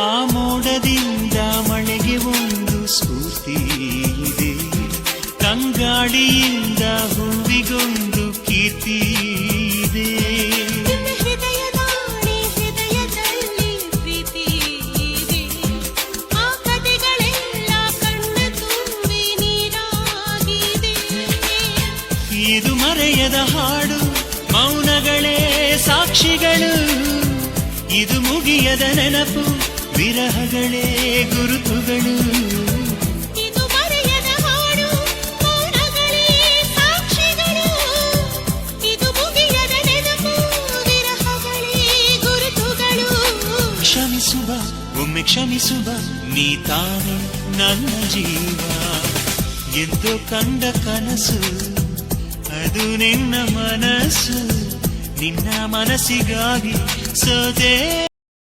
ಆ ಮೋಡದಿಂದ ಮಳೆಗೆ ಒಂದು ಸ್ಫೂರ್ತಿ ಇದೆ, ತಂಗಾಳಿಯಿಂದ ಹೂವಿಗೊಂದು ಕೀರ್ತಿ ಇದೆ. ಹೃದಯದಲ್ಲಿ ಪ್ರೀತಿ ಇದೆ, ಆ ಕಥೆಗಳೆಲ್ಲ ಕಣ್ಣ ತುಂಬಿ ನೀರಾಗಿದೆ. ಇದು ಮರೆಯದ ಹಾಡು, ಮೌನಗಳೇ ಸಾಕ್ಷಿಗಳು. ಇದು ಮುಗಿಯದ ನೆನಪು, ವಿರಹಗಳೇ ಗುರುತುಗಳು. ಇದು ಮರೆಯದ ಹಾಡು, ಮೌನಗಳೇ ಸಾಕ್ಷಿಗಳು. ಇದು ಮುಗಿಯದ ನೆನಪು, ವಿರಹಗಳೇ ಗುರುತುಗಳು. ಕ್ಷಮಿಸುವ, ಒಮ್ಮೆ ಕ್ಷಮಿಸುವ, ನೀ ತಾನೇ ನನ್ನ ಜೀವ. ಎಂದು ಕಂಡ ಕನಸು ಅದು ನಿನ್ನ ಮನಸ್ಸು, ನಿನ್ನ ಮನಸ್ಸಿಗಾಗಿ ಸೋದೆ.